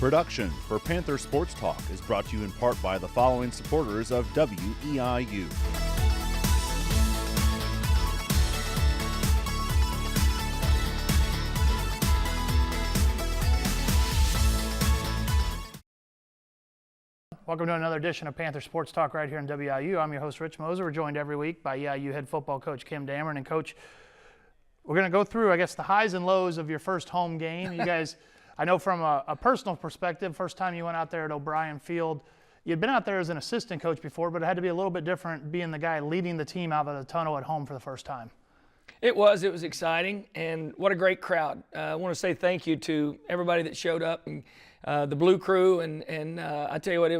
Production for Panther Sports Talk is brought to you in part by the following supporters of WEIU. Welcome to another edition of Panther Sports Talk right here in WIU. I'm your host, Rich Moser. We're joined every week by EIU head football coach Kim Dameron. And Coach, we're going to go through, I guess, the highs and lows of your first home game. You guys, I know from a personal perspective, first time you went out there at O'Brien Field, you'd been out there as an assistant coach before, but it had to be a little bit different being the guy leading the team out of the tunnel at home for the first time. It was exciting, and what a great crowd. I want to say thank you to everybody that showed up, and the Blue Crew, and I tell you what, it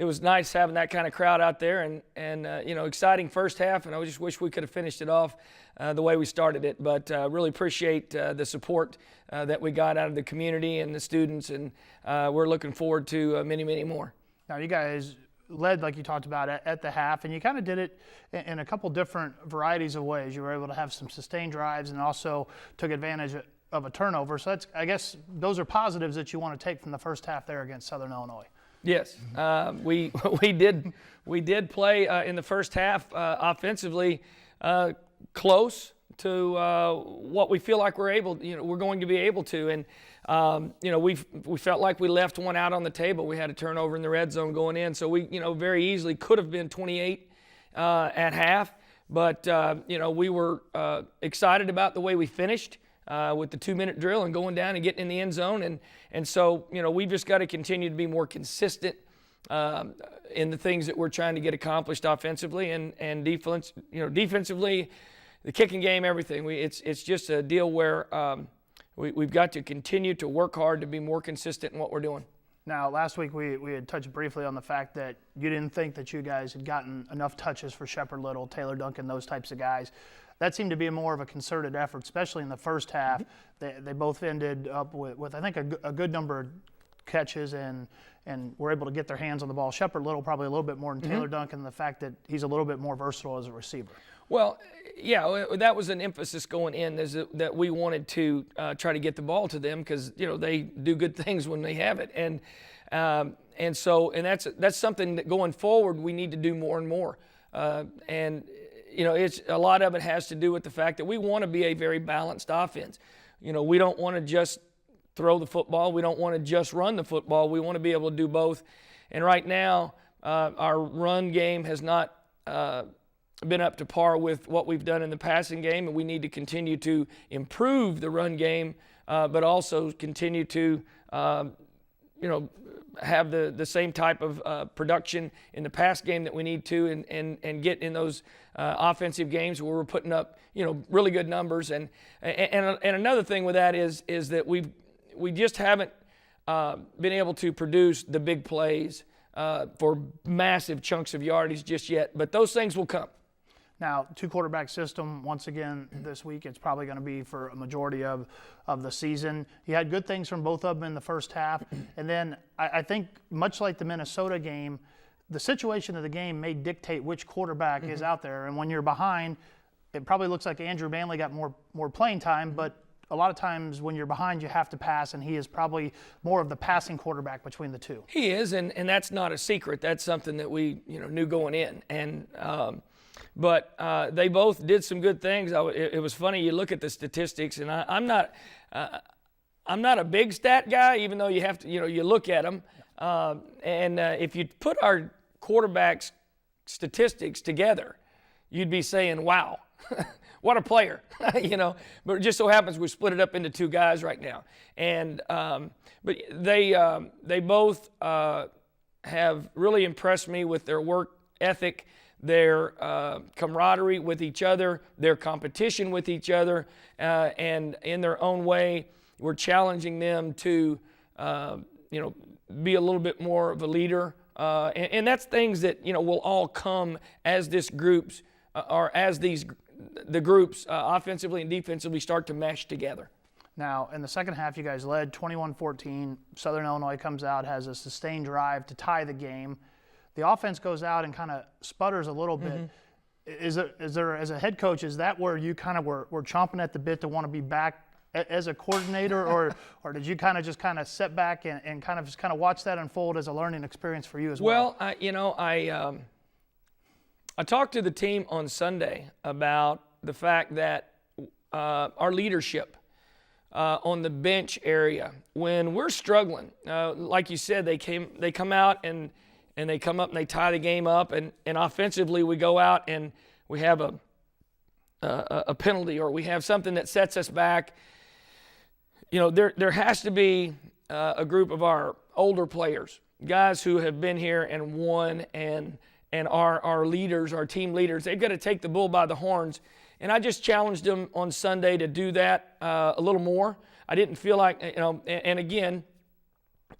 was nice having that kind of crowd out there, and exciting first half, and I just wish we could have finished it off the way we started it, but really appreciate the support that we got out of the community and the students, and we're looking forward to many, many more. Now, you guys led, like you talked about, at the half, and you kind of did it in a couple different varieties of ways. You were able to have some sustained drives and also took advantage of a turnover. So that's, I guess, those are positives that you want to take from the first half there against Southern Illinois. Yes, we did play in the first half offensively close to what we feel like we're going to be able to, and we felt like we left one out on the table. We had a turnover in the red zone going in, so we very easily could have been 28 at half, but we were excited about the way we finished with the 2-minute drill and going down and getting in the end zone, and so we've just got to continue to be more consistent in the things that we're trying to get accomplished offensively and defensively, the kicking game, everything. It's just a deal where we've got to continue to work hard to be more consistent in what we're doing. Now, last week we had touched briefly on the fact that you didn't think that you guys had gotten enough touches for Shepard Little, Taylor Duncan, those types of guys. That seemed to be more of a concerted effort, especially in the first half. They both ended up with I think, a good number of catches and were able to get their hands on the ball. Shepard Little probably a little bit more than Taylor Duncan, the fact that he's a little bit more versatile as a receiver. Well, yeah, that was an emphasis going in, that we wanted to try to get the ball to them because they do good things when they have it, and that's something that going forward we need to do more and more, it's a lot of it has to do with the fact that we want to be a very balanced offense. We don't want to just throw the football, we don't want to just run the football, we want to be able to do both, and right now our run game has not been up to par with what we've done in the passing game, and we need to continue to improve the run game, but also continue to, have the same type of production in the pass game that we need to, and get in those offensive games where we're putting up, really good numbers. And another thing with that is that we just haven't been able to produce the big plays for massive chunks of yardage just yet, but those things will come. Now, 2-quarterback system, once again, this week, it's probably going to be for a majority of the season. You had good things from both of them in the first half. And then I think, much like the Minnesota game, the situation of the game may dictate which quarterback is out there. And when you're behind, it probably looks like Andrew Manley got more playing time, but a lot of times when you're behind, you have to pass, and he is probably more of the passing quarterback between the two. He is, and that's not a secret. That's something that we knew going in. And but they both did some good things. It was funny. You look at the statistics, and I'm not a big stat guy, even though you have to. You look at them, and if you put our quarterbacks' statistics together, you'd be saying, "Wow, what a player!" But it just so happens we split it up into two guys right now, and but they both have really impressed me with their work ethic, their camaraderie with each other, their competition with each other, and in their own way, we're challenging them to, be a little bit more of a leader. And that's things that, will all come as the groups offensively and defensively start to mesh together. Now, in the second half, you guys led 21-14. Southern Illinois comes out, has a sustained drive to tie the game. The offense goes out and kind of sputters a little bit. Is there, as a head coach, is that where you kind of were chomping at the bit to want to be back as a coordinator, or did you kind of just sit back and kind of watch that unfold as a learning experience for you as well? Well, I talked to the team on Sunday about the fact that our leadership on the bench area, when we're struggling, like you said, they come out and they come up and they tie the game up, and offensively we go out and we have a penalty, or we have something that sets us back. There has to be a group of our older players, guys who have been here and won, and our leaders, our team leaders. They've got to take the bull by the horns. And I just challenged them on Sunday to do that a little more. I didn't feel like, and again,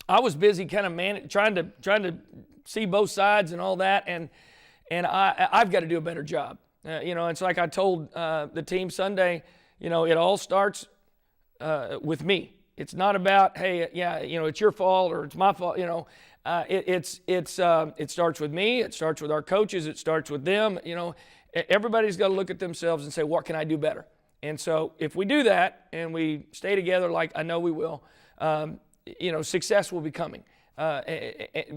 I was busy kind of trying to see both sides and all that, and I've got to do a better job. It's like I told the team Sunday, it all starts with me. It's not about, hey, it's your fault or it's my fault. It starts with me. It starts with our coaches. It starts with them. Everybody's got to look at themselves and say, what can I do better? And so if we do that and we stay together like I know we will, success will be coming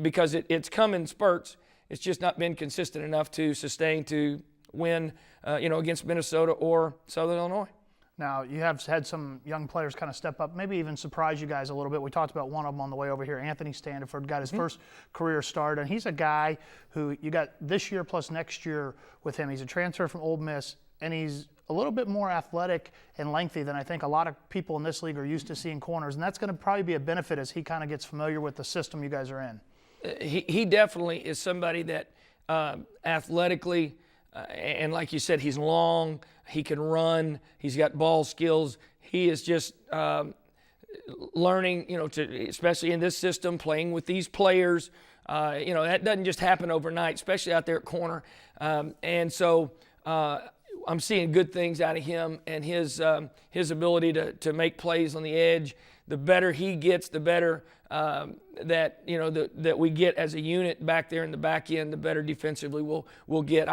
because it's come in spurts. It's just not been consistent enough to sustain to win, against Minnesota or Southern Illinois. Now, you have had some young players kind of step up, maybe even surprise you guys a little bit. We talked about one of them on the way over here. Anthony Standiford got his first career start, and he's a guy who you got this year plus next year with him. He's a transfer from Ole Miss, and he's a little bit more athletic and lengthy than I think a lot of people in this league are used to seeing corners, and that's going to probably be a benefit as he kind of gets familiar with the system you guys are in. He definitely is somebody that athletically, and like you said, he's long, he can run, he's got ball skills. He is just learning, especially in this system, playing with these players. That doesn't just happen overnight, especially out there at corner. And so I'm seeing good things out of him and his ability to make plays on the edge. The better he gets, the better that we get as a unit back there in the back end, the better defensively we'll get.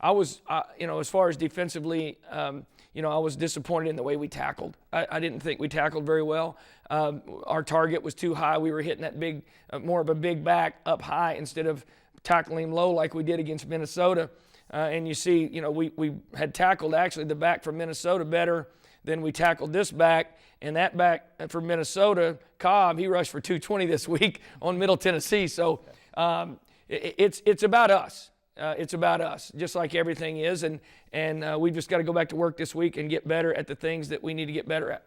I was, as far as defensively, I was disappointed in the way we tackled. I didn't think we tackled very well. Our target was too high. We were hitting that big, more of a big back up high instead of tackling him low like we did against Minnesota. And you see, we had tackled actually the back from Minnesota better than we tackled this back. And that back for Minnesota, Cobb, he rushed for 220 this week on Middle Tennessee. So it's about us. It's about us, just like everything is, and we've just got to go back to work this week and get better at the things that we need to get better at.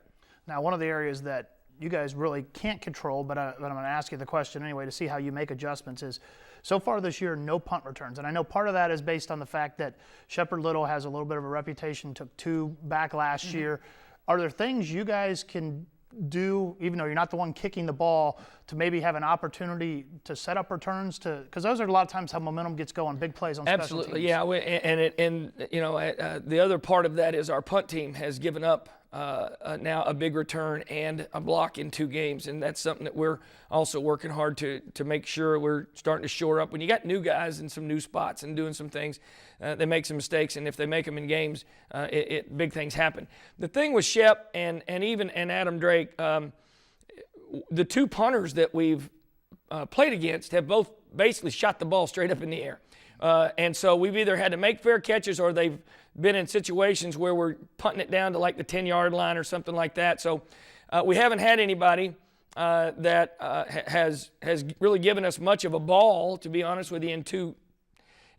Now, one of the areas that you guys really can't control, but I'm going to ask you the question anyway to see how you make adjustments is, so far this year, no punt returns. And I know part of that is based on the fact that Shepard Little has a little bit of a reputation, took 2 back last year. Are there things you guys can do, even though you're not the one kicking the ball, to maybe have an opportunity to set up returns because those are a lot of times how momentum gets going, big plays on special teams. Absolutely, yeah. The other part of that is our punt team has given up now a big return and a block in 2 games, and that's something that we're also working hard to make sure we're starting to shore up. When you got new guys in some new spots and doing some things, they make some mistakes, and if they make them in games, big things happen. The thing with Shep and Adam Drake, the 2 punters that we've played against have both basically shot the ball straight up in the air. And so we've either had to make fair catches or they've been in situations where we're punting it down to like the 10-yard line or something like that. So we haven't had anybody that has really given us much of a ball, to be honest with you,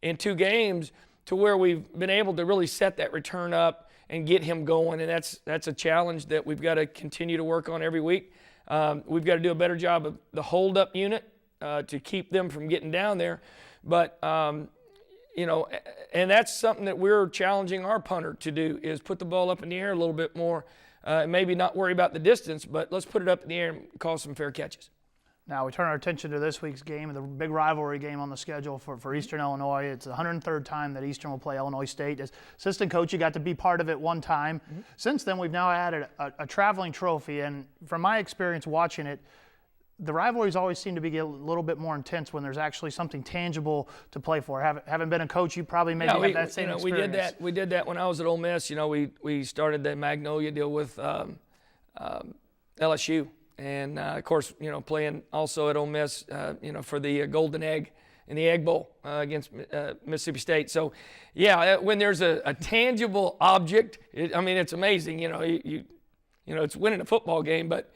in two games to where we've been able to really set that return up and get him going. And that's a challenge that we've got to continue to work on every week. We've got to do a better job of the hold-up unit to keep them from getting down there. But, and that's something that we're challenging our punter to do, is put the ball up in the air a little bit more. Maybe not worry about the distance, but let's put it up in the air and call some fair catches. Now we turn our attention to this week's game, the big rivalry game on the schedule for Eastern Illinois. It's the 103rd time that Eastern will play Illinois State. As assistant coach, you got to be part of it one time. Mm-hmm. Since then, we've now added a traveling trophy, and from my experience watching it, the rivalries always seem to be a little bit more intense when there's actually something tangible to play for. Having been a coach, you probably had that same experience. We did that when I was at Ole Miss. We started the Magnolia deal with LSU. And, of course, playing also at Ole Miss, for the Golden Egg in the Egg Bowl against Mississippi State. So, yeah, when there's a tangible object, it's amazing. It's winning a football game, but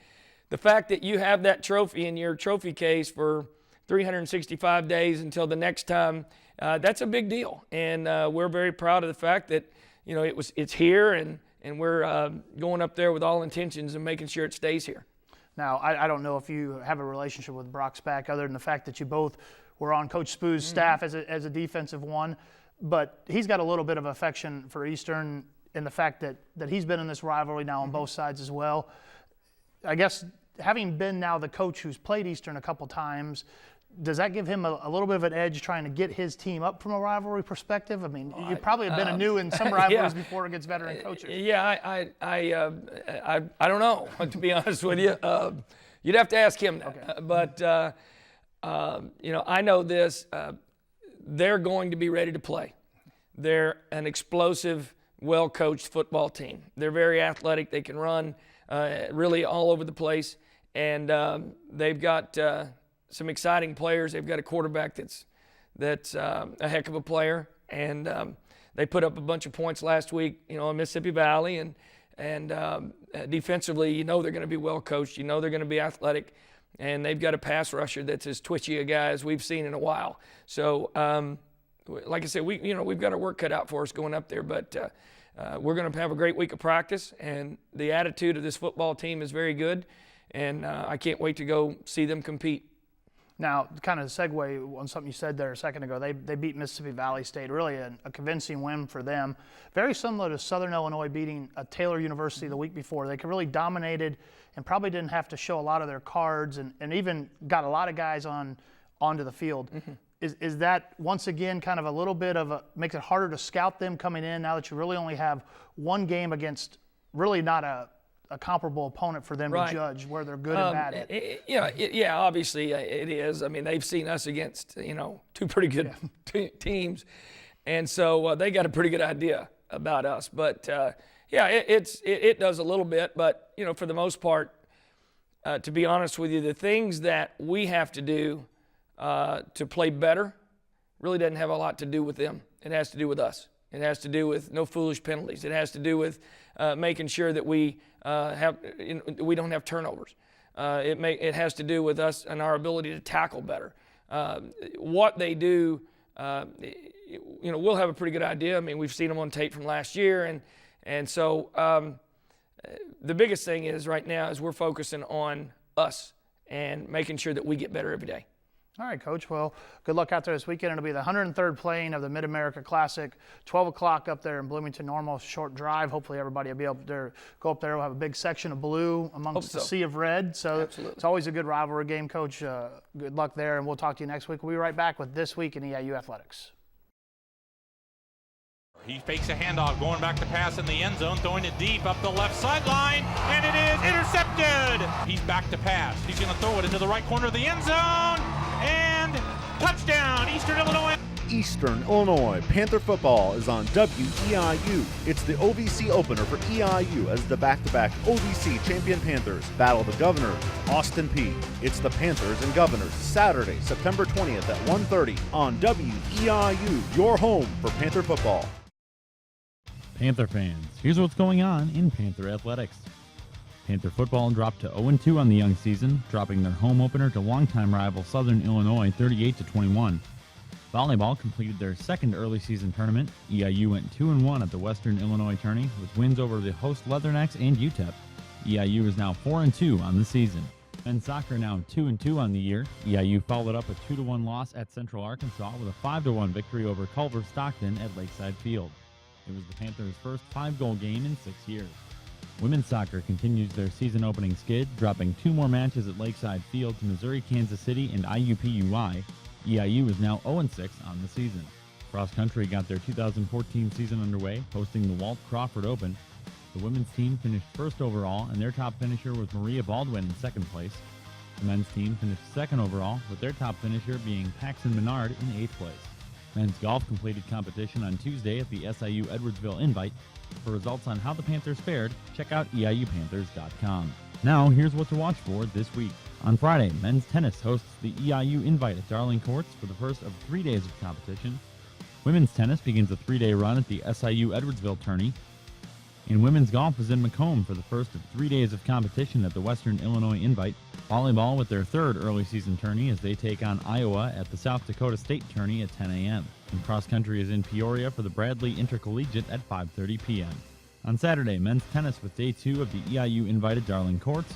the fact that you have that trophy in your trophy case for 365 days until the next time, that's a big deal. And we're very proud of the fact that, it's here, and we're going up there with all intentions and making sure it stays here. Now, I don't know if you have a relationship with Brock Spack other than the fact that you both were on Coach Spoo's staff as a defensive one, but he's got a little bit of affection for Eastern in the fact that he's been in this rivalry now on both sides as well. I guess having been now the coach who's played Eastern a couple times, does that give him a little bit of an edge trying to get his team up from a rivalry perspective? I mean, you probably have been anew in some rivalries before against veteran coaches. Yeah, I don't know, to be honest with you. You'd have to ask him that. Okay. But, I know this. They're going to be ready to play. They're an explosive, well-coached football team. They're very athletic. They can run really all over the place. And they've got some exciting players. They've got a quarterback that's a heck of a player, and they put up a bunch of points last week, in Mississippi Valley, and defensively, they're going to be well coached. They're going to be athletic, and they've got a pass rusher that's as twitchy a guy as we've seen in a while. So, like I said, we've got our work cut out for us going up there, but we're going to have a great week of practice, and the attitude of this football team is very good, and I can't wait to go see them compete. Now, kind of segue on something you said there a second ago, they beat Mississippi Valley State, really a convincing win for them. Very similar to Southern Illinois beating Taylor University the week before. They really dominated and probably didn't have to show a lot of their cards and even got a lot of guys onto the field. Mm-hmm. Is that, once again, kind of a little bit of makes it harder to scout them coming in now that you really only have one game against really not a comparable opponent for them to judge where they're good and bad at? Yeah, obviously it is. I mean, they've seen us against, two pretty good teams. And so they got a pretty good idea about us. But, it does a little bit. But, for the most part, to be honest with you, the things that we have to do to play better really doesn't have a lot to do with them. It has to do with us. It has to do with no foolish penalties. It has to do with making sure that we we don't have turnovers. It has to do with us and our ability to tackle better. What they do, we'll have a pretty good idea. I mean, we've seen them on tape from last year, and so the biggest thing is right now is we're focusing on us and making sure that we get better every day. All right, Coach. Well, good luck out there this weekend. It'll be the 103rd playing of the Mid-America Classic, 12 o'clock up there in Bloomington. Normal short drive. Hopefully everybody will be able to go up there. We'll have a big section of blue amongst the sea of red. So Absolutely. It's always a good rivalry game, Coach. Good luck there, and we'll talk to you next week. We'll be right back with This Week in EIU Athletics. He fakes a handoff, going back to pass in the end zone, throwing it deep up the left sideline, and it is intercepted. He's back to pass. He's going to throw it into the right corner of the end zone, and touchdown, Eastern Illinois. Eastern Illinois Panther football is on WEIU. It's the OVC opener for EIU as the back-to-back OVC champion Panthers battle the Governors, Austin Peay. It's the Panthers and Governors, Saturday, September 20th at 1:30 on WEIU, your home for Panther football. Panther fans, here's what's going on in Panther athletics. Panther football dropped to 0-2 on the young season, dropping their home opener to longtime rival Southern Illinois 38-21. Volleyball completed their second early season tournament. EIU went 2-1 at the Western Illinois tourney with wins over the host Leathernecks and UTEP. EIU is now 4-2 on the season. Men's soccer now 2-2 on the year. EIU followed up a 2-1 loss at Central Arkansas with a 5-1 victory over Culver Stockton at Lakeside Field. It was the Panthers' first 5-goal game in 6 years. Women's soccer continues their season-opening skid, dropping 2 more matches at Lakeside Field to Missouri, Kansas City, and IUPUI. EIU is now 0-6 on the season. Cross Country got their 2014 season underway, hosting the Walt Crawford Open. The women's team finished first overall, and their top finisher was Maria Baldwin in second place. The men's team finished second overall, with their top finisher being Paxton Menard in 8th place. Men's golf completed competition on Tuesday at the SIU Edwardsville Invite. For results on how the Panthers fared, check out EIUPanthers.com. Now, here's what to watch for this week. On Friday, men's tennis hosts the EIU Invite at Darling Courts for the first of 3 days of competition. Women's tennis begins a 3-day run at the SIU Edwardsville tourney. And women's golf is in Macomb for the first of 3 days of competition at the Western Illinois Invite. Volleyball with their third early season tourney as they take on Iowa at the South Dakota State tourney at 10 a.m. And cross country is in Peoria for the Bradley Intercollegiate at 5:30 p.m. On Saturday, men's tennis with day 2 of the EIU Invite at Darling Courts.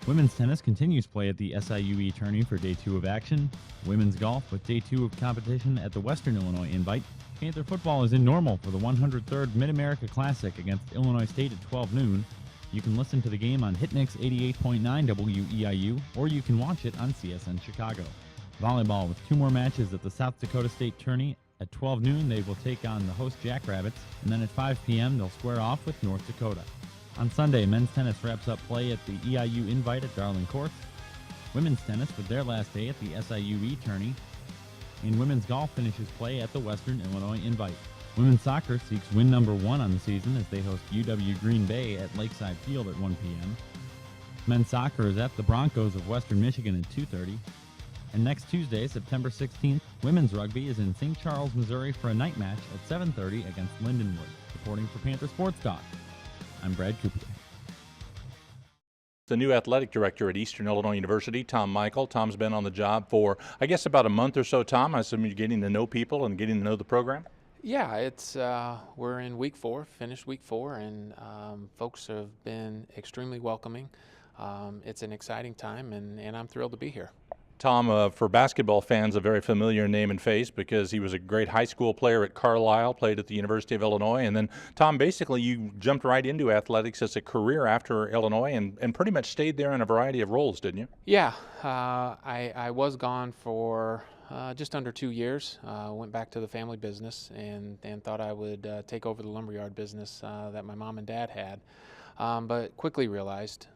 Women's tennis continues play at the SIUE tourney for day 2 of action. Women's golf with day 2 of competition at the Western Illinois Invite. Panther football is in Normal for the 103rd Mid-America Classic against Illinois State at 12 noon. You can listen to the game on Hitmix 88.9 WEIU, or you can watch it on CSN Chicago. Volleyball with 2 more matches at the South Dakota State tourney. At 12 noon, they will take on the host Jackrabbits, and then at 5 p.m., they'll square off with North Dakota. On Sunday, men's tennis wraps up play at the EIU Invite at Darling Courts. Women's tennis with their last day at the SIUE tourney. And women's golf finishes play at the Western Illinois Invite. Women's soccer seeks win number 1 on the season as they host UW Green Bay at Lakeside Field at 1 p.m. Men's soccer is at the Broncos of Western Michigan at 2:30. And next Tuesday, September 16th, women's rugby is in St. Charles, Missouri for a night match at 7:30 against Lindenwood. Reporting for Panther Sports Talk, I'm Brad Cooper. The new athletic director at Eastern Illinois University, Tom Michael. Tom's been on the job for, I guess, about a month or so. Tom, I assume you're getting to know people and getting to know the program? Yeah, it's we're in week 4, finished week 4, and folks have been extremely welcoming. It's an exciting time, and I'm thrilled to be here. Tom, for basketball fans, a very familiar name and face because he was a great high school player at Carlisle, played at the University of Illinois, and then, Tom, basically you jumped right into athletics as a career after Illinois and pretty much stayed there in a variety of roles, didn't you? Yeah, I was gone for just under 2 years. Went back to the family business and thought I would take over the lumberyard business that my mom and dad had. But quickly realized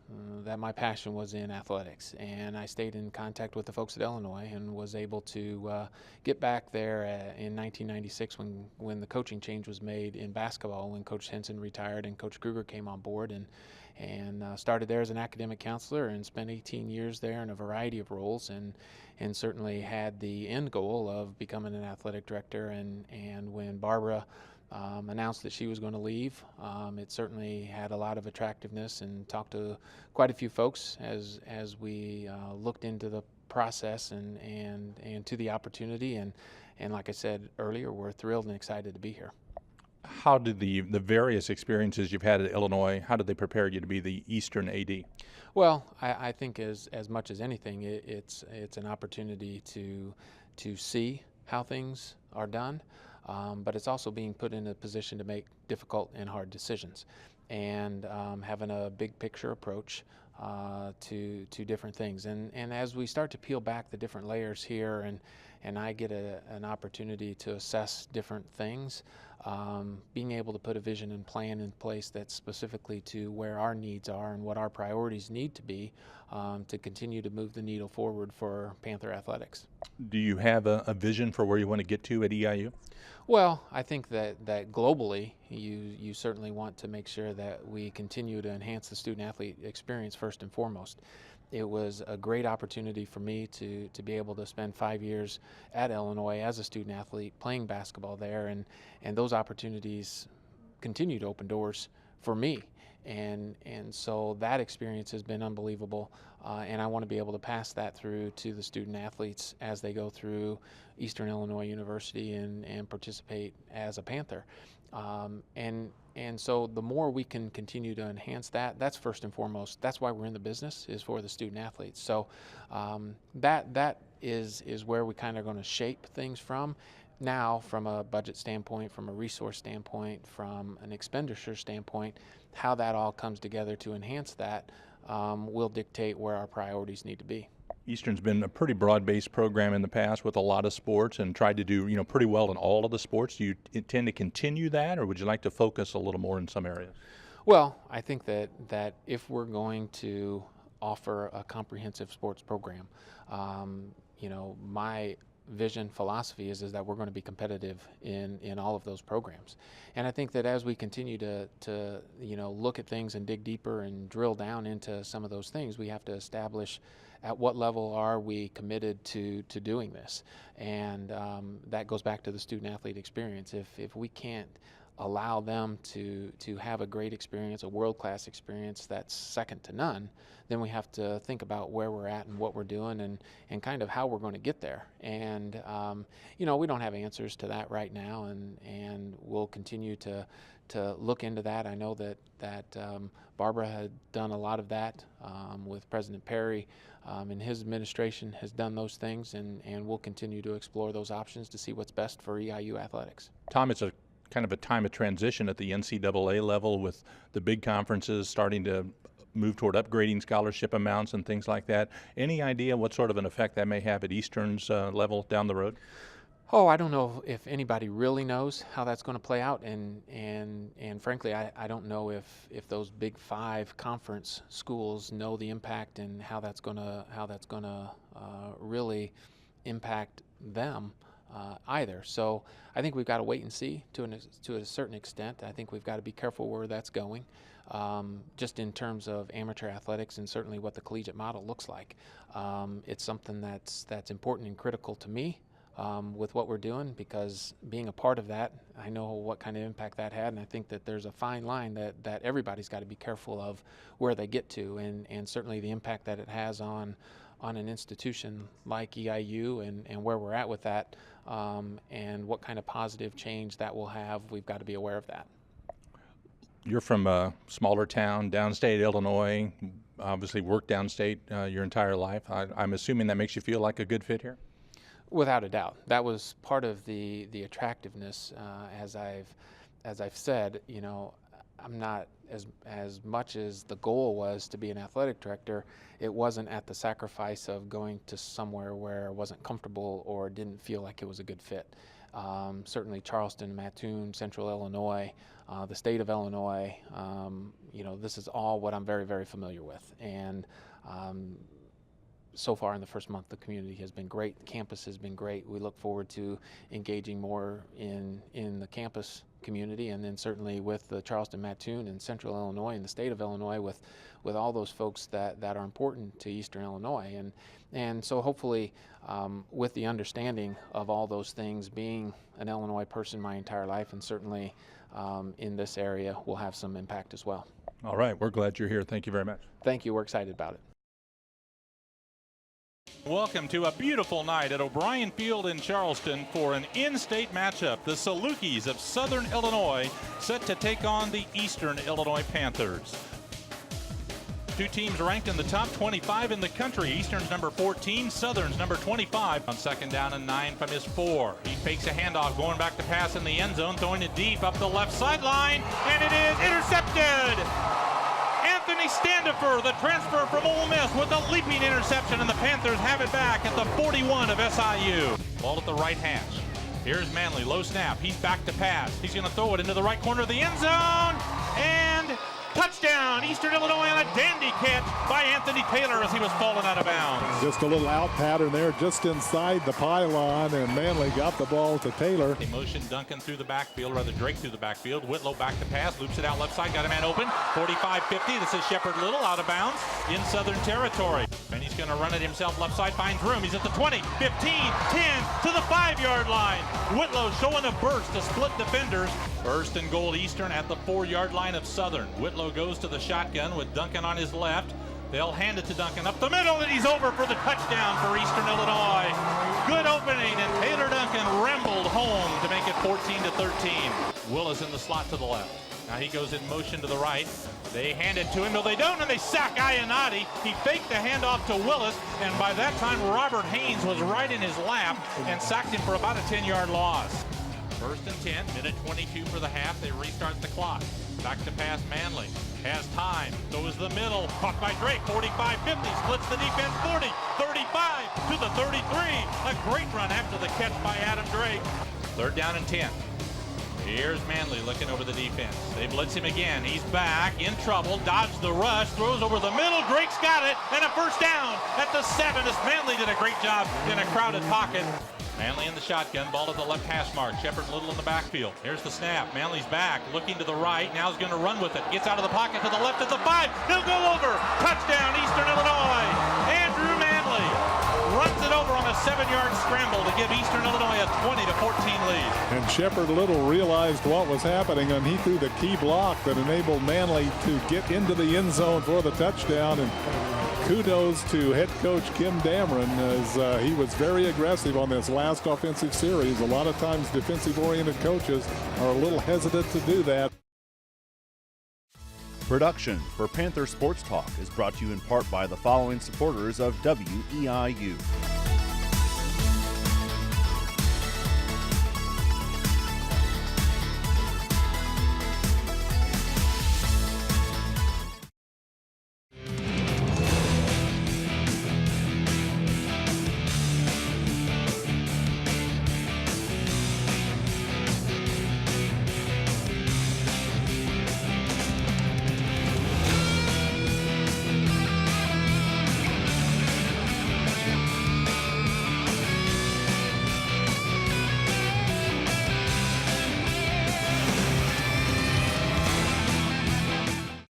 that my passion was in athletics, and I stayed in contact with the folks at Illinois and was able to get back there in 1996 when the coaching change was made in basketball, when Coach Henson retired and Coach Kruger came on board, and started there as an academic counselor and spent 18 years there in a variety of roles, and certainly had the end goal of becoming an athletic director. And when Barbara announced that she was going to leave, it certainly had a lot of attractiveness, and talked to quite a few folks as we looked into the process and to the opportunity, and like I said earlier, we're thrilled and excited to be here. How did the various experiences you've had at Illinois, how did they prepare you to be the Eastern AD? Well, I think as much as anything, it's an opportunity to see how things are done. But it's also being put in a position to make difficult and hard decisions, and having a big picture approach to different things. And as we start to peel back the different layers here, and I get an opportunity to assess different things, being able to put a vision and plan in place that's specifically to where our needs are and what our priorities need to be to continue to move the needle forward for Panther athletics. Do you have a vision for where you want to get to at EIU? Well, I think that globally, you certainly want to make sure that we continue to enhance the student-athlete experience first and foremost. It was a great opportunity for me to be able to spend 5 years at Illinois as a student-athlete playing basketball there, and those opportunities continue to open doors for me. And so that experience has been unbelievable, and I want to be able to pass that through to the student athletes as they go through Eastern Illinois University and participate as a Panther. And so the more we can continue to enhance that, that's first and foremost. That's why we're in the business, is for the student athletes. So that is where we kind of going to shape things from. Now, from a budget standpoint, from a resource standpoint, from an expenditure standpoint, how that all comes together to enhance that will dictate where our priorities need to be. Eastern's been a pretty broad-based program in the past with a lot of sports and tried to do pretty well in all of the sports. Do you intend to continue that, or would you like to focus a little more in some areas? Well, I think that if we're going to offer a comprehensive sports program, my vision, philosophy is that we're going to be competitive in all of those programs. And I think that as we continue to look at things and dig deeper and drill down into some of those things, we have to establish at what level are we committed to doing this. And that goes back to the student-athlete experience. If we can't allow them to have a great experience, a world-class experience that's second to none, then we have to think about where we're at and what we're doing and kind of how we're going to get there. And we don't have answers to that right now, and we'll continue to look into that. I know that Barbara had done a lot of that with President Perry, and his administration has done those things, and we'll continue to explore those options to see what's best for EIU athletics. Tom, it's a kind of a time of transition at the NCAA level with the big conferences starting to move toward upgrading scholarship amounts and things like that. Any idea what sort of an effect that may have at Eastern's level down the road? Oh, I don't know if anybody really knows how that's going to play out, and frankly, I don't know if those Big Five conference schools know the impact and how that's going to really impact them either. So I think we've got to wait and see to a certain extent. I think we've got to be careful where that's going, just in terms of amateur athletics and certainly what the collegiate model looks like. It's something that's important and critical to me. With what we're doing, because being a part of that, I know what kind of impact that had, and I think that there's a fine line that everybody's got to be careful of where they get to, and certainly the impact that it has on an institution like EIU and where we're at with that, and what kind of positive change that will have. We've got to be aware of that. You're from a smaller town, downstate Illinois, obviously worked downstate your entire life. I'm assuming that makes you feel like a good fit here? Without a doubt, that was part of the attractiveness. As I've said, I'm not as much as the goal was to be an athletic director. It wasn't at the sacrifice of going to somewhere where I wasn't comfortable or didn't feel like it was a good fit. Certainly, Charleston, Mattoon, Central Illinois, the state of Illinois. This is all what I'm very, very familiar with, and. So far in the first month, the community has been great. The campus has been great. We look forward to engaging more in the campus community, and then certainly with the Charleston, Mattoon, and Central Illinois and the state of Illinois with all those folks that are important to Eastern Illinois. And so hopefully with the understanding of all those things, being an Illinois person my entire life, and certainly in this area, will have some impact as well. All right, we're glad you're here. Thank you very much. Thank you. We're excited about it. Welcome to a beautiful night at O'Brien Field in Charleston for an in-state matchup. The Salukis of Southern Illinois set to take on the Eastern Illinois Panthers. Two teams ranked in the top 25 in the country. Eastern's number 14, Southern's number 25. On second down and 9 from his 4. He fakes a handoff, going back to pass in the end zone, throwing it deep up the left sideline, and it is intercepted. Anthony Standifer, the transfer from Ole Miss, with a leaping interception, and the Panthers have it back at the 41 of SIU. Ball at the right hash. Here's Manley, low snap. He's back to pass. He's going to throw it into the right corner of the end zone, and touchdown, Eastern Illinois, on a dandy catch by Anthony Taylor as he was falling out of bounds. Just a little out pattern there just inside the pylon, and Manley got the ball to Taylor. They motion Duncan through the backfield, rather Drake through the backfield. Whitlow back to pass, loops it out left side, got a man open. 45-50, this is Shepard Little out of bounds in Southern territory. And he's going to run it himself left side, finds room. He's at the 20, 15, 10, to the 5-yard line. Whitlow showing a burst to split defenders. First and goal Eastern at the 4-yard line of Southern. Whitlow goes to the shotgun with Duncan on his left. They'll hand it to Duncan up the middle, and he's over for the touchdown for Eastern Illinois. Good opening, and Taylor Duncan rambled home to make it 14-13. Willis in the slot to the left. Now he goes in motion to the right. They hand it to him. No, they don't, and they sack Ionati. He faked the handoff to Willis, and by that time, Robert Haynes was right in his lap and sacked him for about a 10-yard loss. First and 10, minute 22 for the half. They restart the clock. Back to pass Manley. Has time. Goes the middle. Caught by Drake. 45-50. Splits the defense. 40, 35 to the 33. A great run after the catch by Adam Drake. Third down and 10. Here's Manley looking over the defense. They blitz him again. He's back in trouble. Dodged the rush. Throws over the middle. Drake's got it. And a first down at the 7 as Manley did a great job in a crowded pocket. Manley in the shotgun, ball to the left hash mark. Shepard and Little in the backfield. Here's the snap. Manley's back, looking to the right. Now he's going to run with it. Gets out of the pocket to the left at the 5. He'll go over. Touchdown, Eastern Illinois. Andrew Manley runs it over on a 7-yard scramble to give Eastern Illinois a 20-14 lead. And Shepard Little realized what was happening, and he threw the key block that enabled Manley to get into the end zone for the touchdown. And kudos to head coach Kim Dameron, as he was very aggressive on this last offensive series. A lot of times defensive-oriented coaches are a little hesitant to do that. Production for Panther Sports Talk is brought to you in part by the following supporters of WEIU.